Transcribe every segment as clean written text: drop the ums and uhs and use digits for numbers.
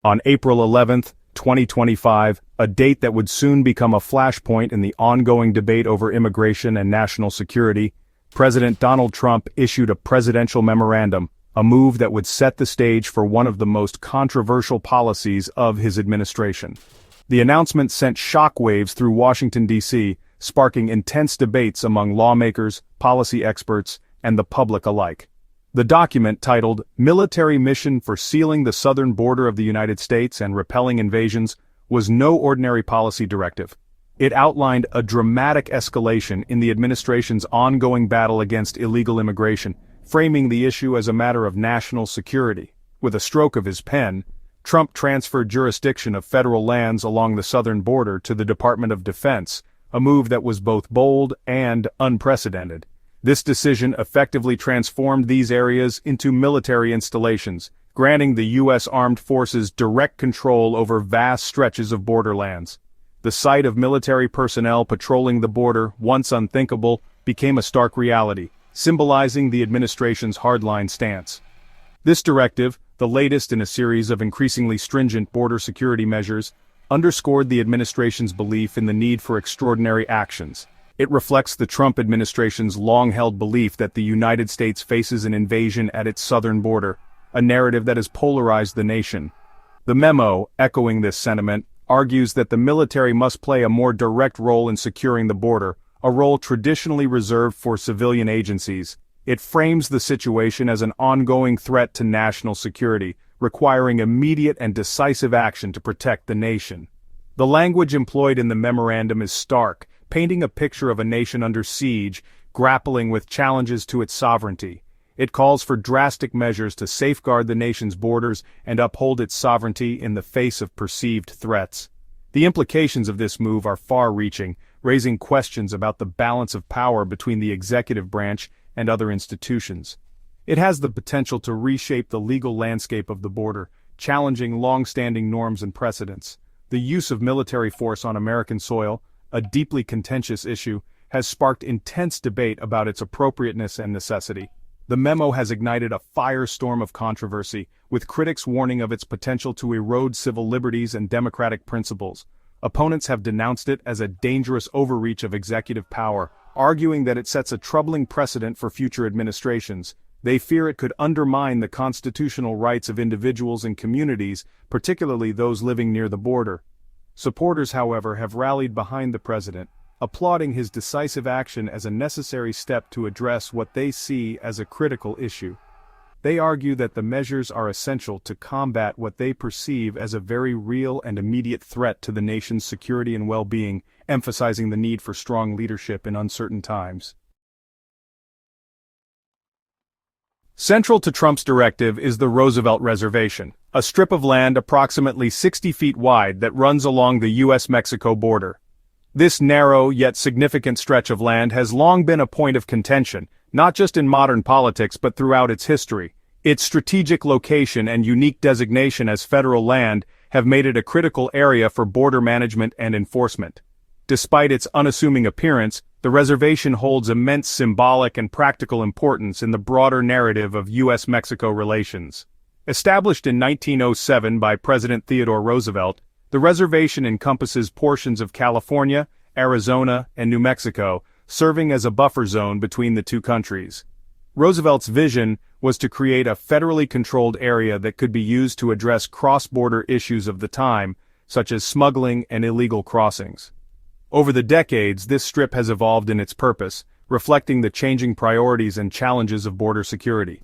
On April 11, 2025, a date that would soon become a flashpoint in the ongoing debate over immigration and national security, President Donald Trump issued a presidential memorandum, a move that would set the stage for one of the most controversial policies of his administration. The announcement sent shockwaves through Washington, D.C., sparking intense debates among lawmakers, policy experts, and the public alike. The document, titled "Military Mission for Sealing the Southern Border of the United States and Repelling Invasions," was no ordinary policy directive. It outlined a dramatic escalation in the administration's ongoing battle against illegal immigration, framing the issue as a matter of national security. With a stroke of his pen, Trump transferred jurisdiction of federal lands along the southern border to the Department of Defense, a move that was both bold and unprecedented. This decision effectively transformed these areas into military installations, granting the U.S. Armed Forces direct control over vast stretches of borderlands. The sight of military personnel patrolling the border, once unthinkable, became a stark reality, symbolizing the administration's hardline stance. This directive, the latest in a series of increasingly stringent border security measures, underscored the administration's belief in the need for extraordinary actions. It reflects the Trump administration's long-held belief that the United States faces an invasion at its southern border, a narrative that has polarized the nation. The memo, echoing this sentiment, argues that the military must play a more direct role in securing the border, a role traditionally reserved for civilian agencies. It frames the situation as an ongoing threat to national security, requiring immediate and decisive action to protect the nation. The language employed in the memorandum is stark, painting a picture of a nation under siege, grappling with challenges to its sovereignty. It calls for drastic measures to safeguard the nation's borders and uphold its sovereignty in the face of perceived threats. The implications of this move are far-reaching, raising questions about the balance of power between the executive branch and other institutions. It has the potential to reshape the legal landscape of the border, challenging long-standing norms and precedents. The use of military force on American soil, a deeply contentious issue, has sparked intense debate about its appropriateness and necessity. The memo has ignited a firestorm of controversy, with critics warning of its potential to erode civil liberties and democratic principles. Opponents have denounced it as a dangerous overreach of executive power, arguing that it sets a troubling precedent for future administrations. They fear it could undermine the constitutional rights of individuals and communities, particularly those living near the border. Supporters, however, have rallied behind the president, applauding his decisive action as a necessary step to address what they see as a critical issue. They argue that the measures are essential to combat what they perceive as a very real and immediate threat to the nation's security and well-being, emphasizing the need for strong leadership in uncertain times. Central to Trump's directive is the Roosevelt Reservation, a strip of land approximately 60 feet wide that runs along the U.S.-Mexico border. This narrow yet significant stretch of land has long been a point of contention, not just in modern politics but throughout its history. Its strategic location and unique designation as federal land have made it a critical area for border management and enforcement. Despite its unassuming appearance, the reservation holds immense symbolic and practical importance in the broader narrative of U.S.-Mexico relations. Established in 1907 by President Theodore Roosevelt, the reservation encompasses portions of California, Arizona, and New Mexico, serving as a buffer zone between the two countries. Roosevelt's vision was to create a federally controlled area that could be used to address cross-border issues of the time, such as smuggling and illegal crossings. Over the decades, this strip has evolved in its purpose, reflecting the changing priorities and challenges of border security.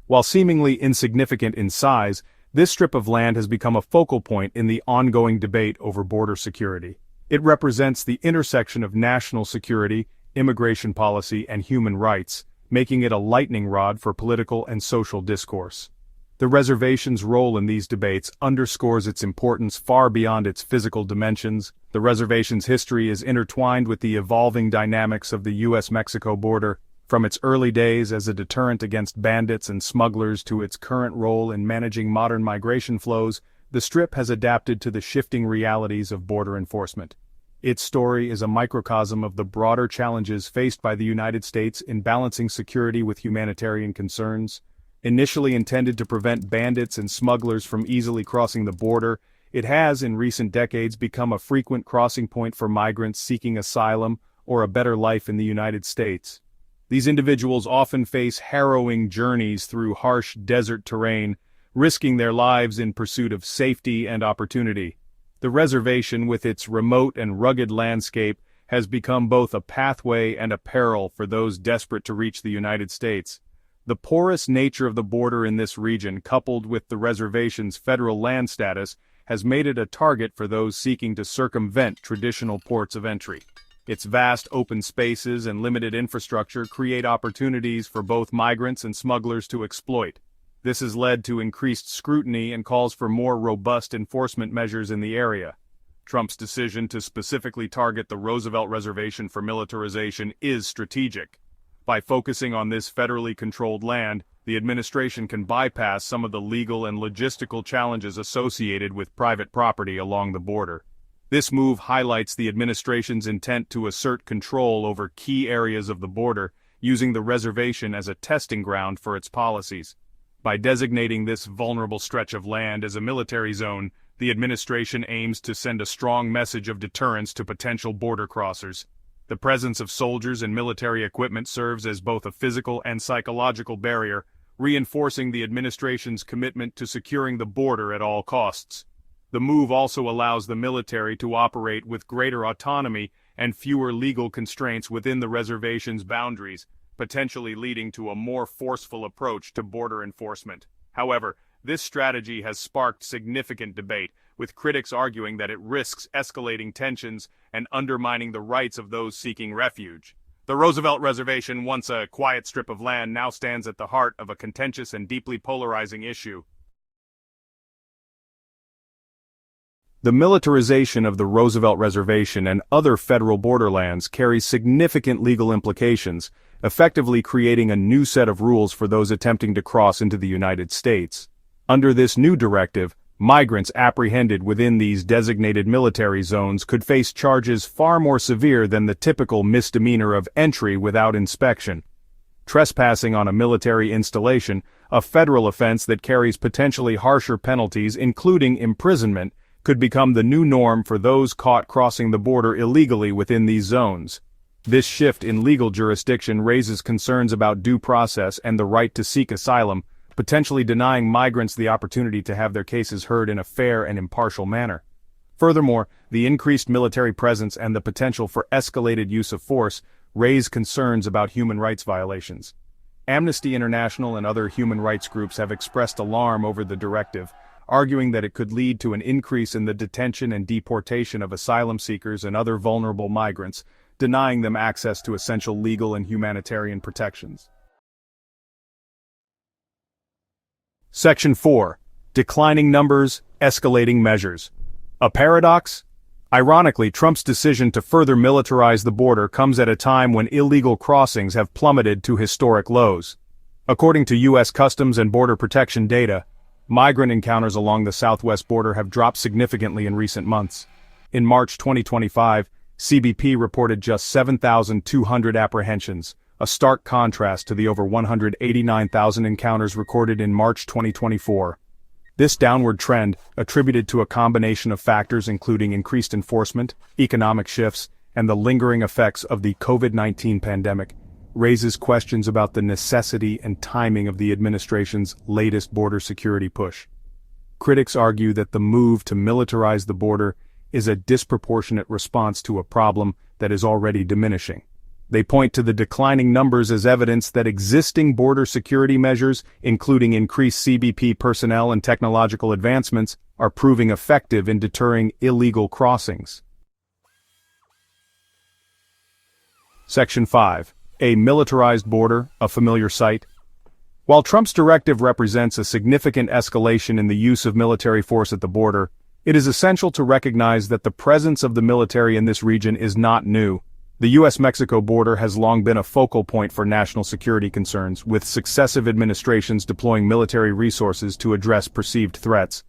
While seemingly insignificant in size, this strip of land has become a focal point in the ongoing debate over border security. It represents the intersection of national security, immigration policy, and human rights, making it a lightning rod for political and social discourse. The reservation's role in these debates underscores its importance far beyond its physical dimensions. The reservation's history is intertwined with the evolving dynamics of the U.S.-Mexico border, from its early days as a deterrent against bandits and smugglers to its current role in managing modern migration flows. The Strip has adapted to the shifting realities of border enforcement. Its story is a microcosm of the broader challenges faced by the United States in balancing security with humanitarian concerns. Initially intended to prevent bandits and smugglers from easily crossing the border, it has, in recent decades, become a frequent crossing point for migrants seeking asylum or a better life in the United States. These individuals often face harrowing journeys through harsh desert terrain, risking their lives in pursuit of safety and opportunity. The reservation, with its remote and rugged landscape, has become both a pathway and a peril for those desperate to reach the United States. The porous nature of the border in this region, coupled with the reservation's federal land status, has made it a target for those seeking to circumvent traditional ports of entry. Its vast open spaces and limited infrastructure create opportunities for both migrants and smugglers to exploit. This has led to increased scrutiny and calls for more robust enforcement measures in the area. Trump's decision to specifically target the Roosevelt Reservation for militarization is strategic. By focusing on this federally controlled land, the administration can bypass some of the legal and logistical challenges associated with private property along the border. This move highlights the administration's intent to assert control over key areas of the border, using the reservation as a testing ground for its policies. By designating this vulnerable stretch of land as a military zone, the administration aims to send a strong message of deterrence to potential border crossers. The presence of soldiers and military equipment serves as both a physical and psychological barrier, reinforcing the administration's commitment to securing the border at all costs. The move also allows the military to operate with greater autonomy and fewer legal constraints within the reservation's boundaries, potentially leading to a more forceful approach to border enforcement. However, this strategy has sparked significant debate, with critics arguing that it risks escalating tensions and undermining the rights of those seeking refuge. The Roosevelt Reservation, once a quiet strip of land, now stands at the heart of a contentious and deeply polarizing issue. The militarization of the Roosevelt Reservation and other federal borderlands carries significant legal implications, effectively creating a new set of rules for those attempting to cross into the United States. Under this new directive, migrants apprehended within these designated military zones could face charges far more severe than the typical misdemeanor of entry without inspection. Trespassing on a military installation, a federal offense that carries potentially harsher penalties, including imprisonment, could become the new norm for those caught crossing the border illegally within these zones. This shift in legal jurisdiction raises concerns about due process and the right to seek asylum, potentially denying migrants the opportunity to have their cases heard in a fair and impartial manner. Furthermore, the increased military presence and the potential for escalated use of force raise concerns about human rights violations. Amnesty International and other human rights groups have expressed alarm over the directive, arguing that it could lead to an increase in the detention and deportation of asylum seekers and other vulnerable migrants, denying them access to essential legal and humanitarian protections. Section 4. Declining numbers, escalating measures. A paradox? Ironically, Trump's decision to further militarize the border comes at a time when illegal crossings have plummeted to historic lows. According to U.S. Customs and Border Protection data, migrant encounters along the southwest border have dropped significantly in recent months. In March 2025, CBP reported just 7,200 apprehensions, a stark contrast to the over 189,000 encounters recorded in March 2024. This downward trend, attributed to a combination of factors including increased enforcement, economic shifts, and the lingering effects of the COVID-19 pandemic, raises questions about the necessity and timing of the administration's latest border security push. Critics argue that the move to militarize the border is a disproportionate response to a problem that is already diminishing. They point to the declining numbers as evidence that existing border security measures, including increased CBP personnel and technological advancements, are proving effective in deterring illegal crossings. Section 5. A militarized border, a familiar sight. While Trump's directive represents a significant escalation in the use of military force at the border, it is essential to recognize that the presence of the military in this region is not new. The U.S.-Mexico border has long been a focal point for national security concerns, with successive administrations deploying military resources to address perceived threats.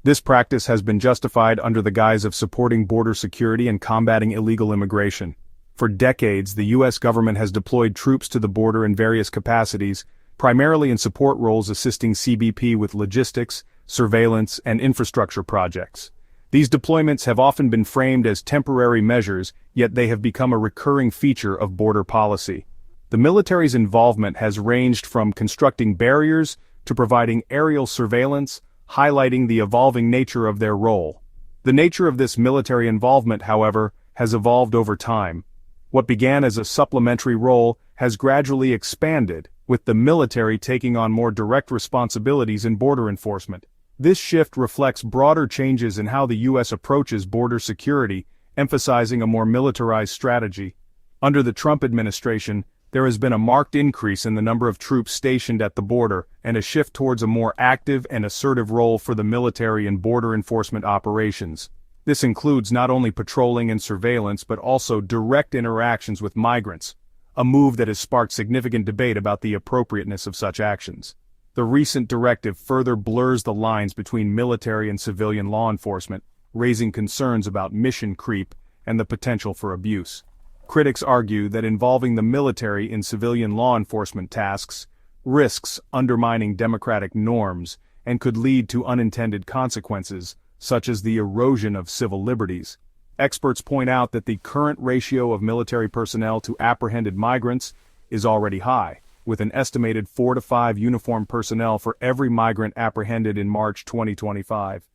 This practice has been justified under the guise of supporting border security and combating illegal immigration. For decades, the U.S. government has deployed troops to the border in various capacities, primarily in support roles assisting CBP with logistics, surveillance, and infrastructure projects. These deployments have often been framed as temporary measures, yet they have become a recurring feature of border policy. The military's involvement has ranged from constructing barriers to providing aerial surveillance, highlighting the evolving nature of their role. The nature of this military involvement, however, has evolved over time. What began as a supplementary role has gradually expanded, with the military taking on more direct responsibilities in border enforcement. This shift reflects broader changes in how the U.S. approaches border security, emphasizing a more militarized strategy. Under the Trump administration, there has been a marked increase in the number of troops stationed at the border and a shift towards a more active and assertive role for the military in border enforcement operations. This includes not only patrolling and surveillance but also direct interactions with migrants, a move that has sparked significant debate about the appropriateness of such actions. The recent directive further blurs the lines between military and civilian law enforcement, raising concerns about mission creep and the potential for abuse. Critics argue that involving the military in civilian law enforcement tasks risks undermining democratic norms and could lead to unintended consequences, such as the erosion of civil liberties. Experts point out that the current ratio of military personnel to apprehended migrants is already high, with an estimated 4 to 5 uniformed personnel for every migrant apprehended in March 2025.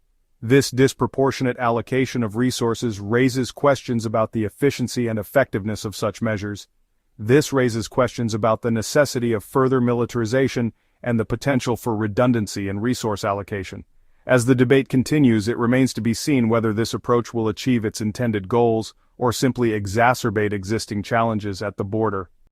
This disproportionate allocation of resources raises questions about the efficiency and effectiveness of such measures. This raises questions about the necessity of further militarization and the potential for redundancy in resource allocation. As the debate continues, it remains to be seen whether this approach will achieve its intended goals or simply exacerbate existing challenges at the border.